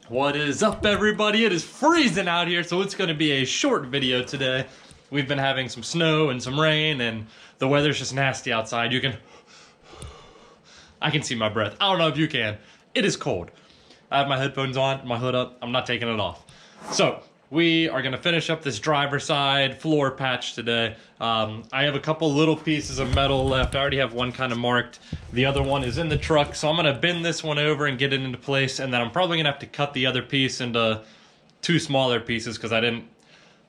What is up, everybody? It is freezing out here, so it's going to be a short video today. We've been having some snow and some rain, and the weather's just nasty outside. I can see my breath. I don't know if you can. It is cold. I have my headphones on, my hood up. I'm not taking it off. So, we are going to finish up this driver side floor patch today. I have a couple little pieces of metal left. I already have one kind of marked. The other one is in the truck, so I'm going to bend this one over and get it into place, and then I'm probably going to have to cut the other piece into two smaller pieces because I didn't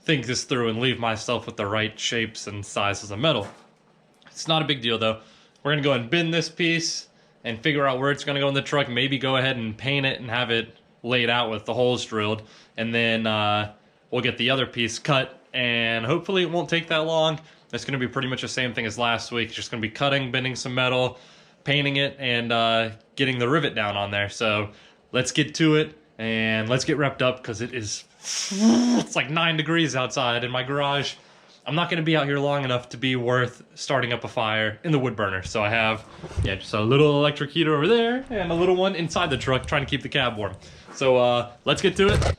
think this through and leave myself with the right shapes and sizes of metal. It's not a big deal though. We're going to go ahead and bend this piece and figure out where it's going to go in the truck. Maybe go ahead and paint it and have it laid out with the holes drilled, and then we'll get the other piece cut, and hopefully it won't take that long. It's going to be pretty much the same thing as last week. It's just going to be cutting, bending some metal, painting it, and getting the rivet down on there. So let's get to it, and let's get wrapped up because it's like 9 degrees outside in my garage. I'm not going to be out here long enough to be worth starting up a fire in the wood burner. So I have, just a little electric heater over there and a little one inside the truck trying to keep the cab warm. So let's get to it.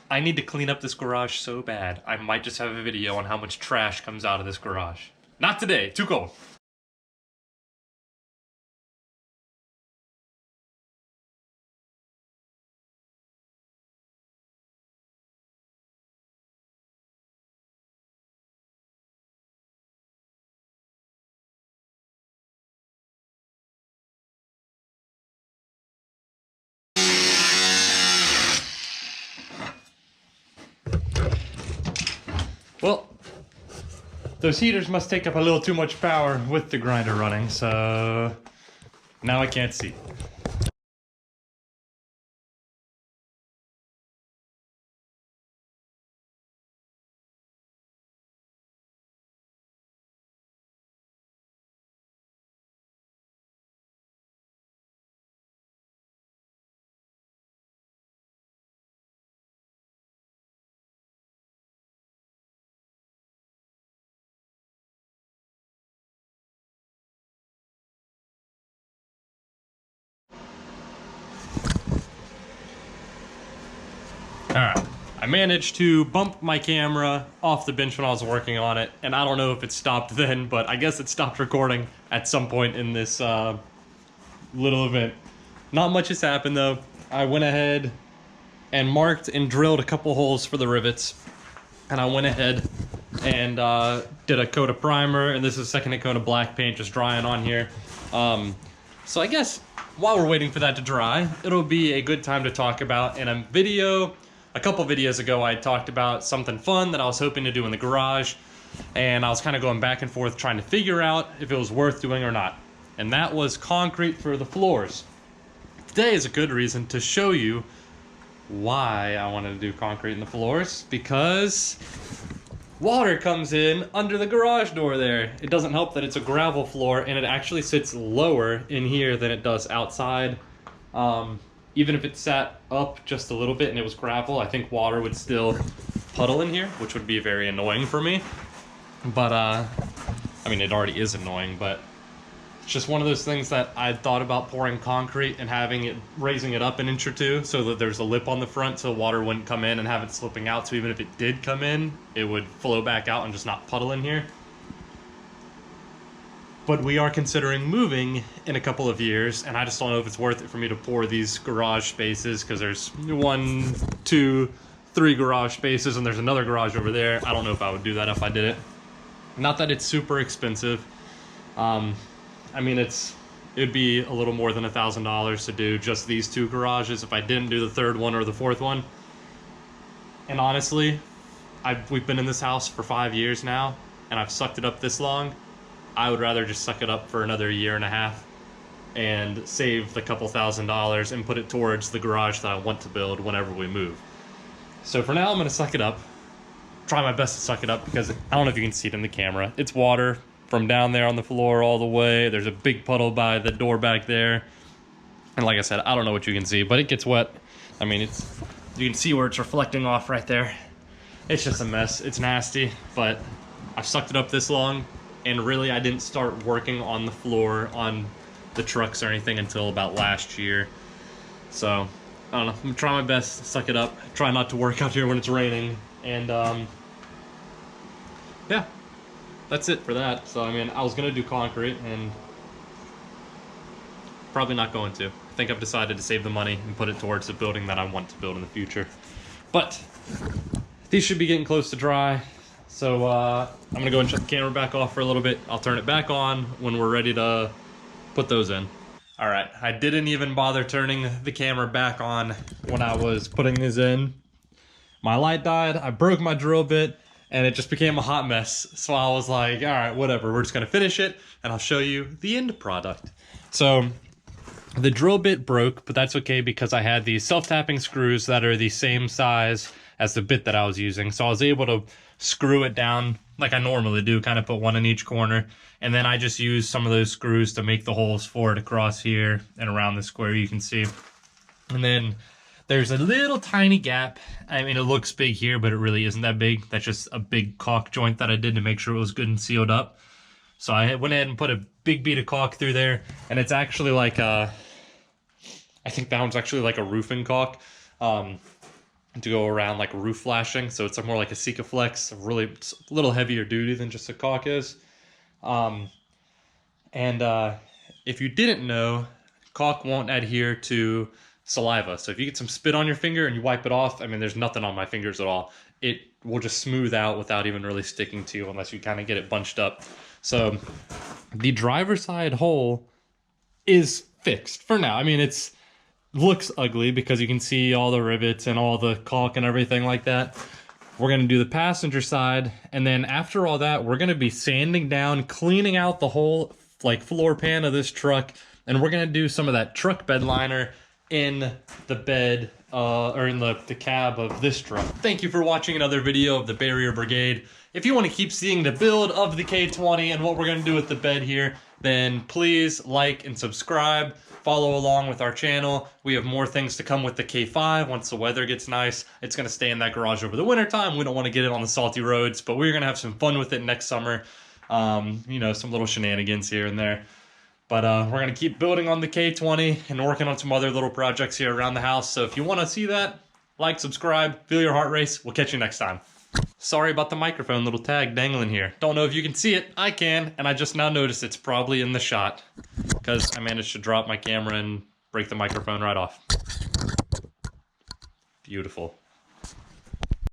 I need to clean up this garage so bad. I might just have a video on how much trash comes out of this garage. Not today, too cold. Well, those heaters must take up a little too much power with the grinder running, so now I can't see. Alright, I managed to bump my camera off the bench when I was working on it, and I don't know if it stopped then, but I guess it stopped recording at some point in this little event. Not much has happened though. I went ahead and marked and drilled a couple holes for the rivets, and I went ahead and did a coat of primer, and this is a second coat of black paint just drying on here. So I guess while we're waiting for that to dry, it'll be a good time to talk about in a video. A couple videos ago, I talked about something fun that I was hoping to do in the garage, and I was kind of going back and forth trying to figure out if it was worth doing or not. And that was concrete for the floors. Today is a good reason to show you why I wanted to do concrete in the floors, because water comes in under the garage door there. It doesn't help that it's a gravel floor, and it actually sits lower in here than it does outside. Even if it sat up just a little bit and it was gravel, I think water would still puddle in here, which would be very annoying for me. But, I mean, it already is annoying, but it's just one of those things that I thought about pouring concrete and raising it up an inch or two so that there's a lip on the front so water wouldn't come in and have it slipping out. So even if it did come in, it would flow back out and just not puddle in here. But we are considering moving in a couple of years, and I just don't know if it's worth it for me to pour these garage spaces, because there's 1, 2, 3 garage spaces, and there's another garage over there. I don't know if I would do that if I did it. Not that it's super expensive. I mean, it'd be a little more than $1,000 to do just these 2 garages if I didn't do the 3rd one or the 4th one. And honestly, we've been in this house for 5 years now, and I've sucked it up this long. I would rather just suck it up for another 1.5 years and save the couple $1,000s and put it towards the garage that I want to build whenever we move. So for now, I'm going to suck it up. Try my best to suck it up because I don't know if you can see it in the camera. It's water from down there on the floor all the way. There's a big puddle by the door back there. And like I said, I don't know what you can see, but it gets wet. I mean, you can see where it's reflecting off right there. It's just a mess. It's nasty, but I've sucked it up this long. And really, I didn't start working on the floor on the trucks or anything until about last year. So I don't know, I'm trying my best, suck it up, try not to work out here when it's raining, and yeah, that's it for that. So I mean, I was gonna do concrete, and probably not going to. I think I've decided to save the money and put it towards the building that I want to build in the future. But these should be getting close to dry, so I'm gonna go and shut the camera back off for a little bit. I'll turn it back on when we're ready to put those in. All right, I didn't even bother turning the camera back on when I was putting these in. My light died, I broke my drill bit, and it just became a hot mess. So I was like, all right, whatever, we're just gonna finish it, and I'll show you the end product. So the drill bit broke, but that's okay because I had these self-tapping screws that are the same size as the bit that I was using. So I was able to screw it down like I normally do, kind of put one in each corner. And then I just used some of those screws to make the holes for it across here and around the square, you can see. And then there's a little tiny gap. I mean, it looks big here, but it really isn't that big. That's just a big caulk joint that I did to make sure it was good and sealed up. So I went ahead and put a big bead of caulk through there, and it's actually like a, I think that one's actually like a roofing caulk to go around like roof flashing. So it's more like a Sikaflex, it's a little heavier duty than just a caulk is. If you didn't know, caulk won't adhere to saliva. So if you get some spit on your finger and you wipe it off, I mean, there's nothing on my fingers at all. It will just smooth out without even really sticking to you unless you kind of get it bunched up. So the driver's side hole is fixed for now. I mean, it looks ugly because you can see all the rivets and all the caulk and everything like that. We're going to do the passenger side, and then after all that, we're going to be sanding down, cleaning out the whole like floor pan of this truck, and we're going to do some of that truck bed liner in the bed or in the cab of this truck. Thank you for watching another video of the Barrier Brigade. If you want to keep seeing the build of the K20 and what we're going to do with the bed here, then please like and subscribe. Follow along with our channel. We have more things to come with the K5 once the weather gets nice. It's going to stay in that garage over the winter time. We don't want to get it on the salty roads, but we're going to have some fun with it next summer. You know, some little shenanigans here and there. But we're going to keep building on the K20 and working on some other little projects here around the house. So if you want to see that, like, subscribe, feel your heart race. We'll catch you next time. Sorry about the microphone little tag dangling here. Don't know if you can see it. I can, and I just now noticed it's probably in the shot because I managed to drop my camera and break the microphone right off. Beautiful.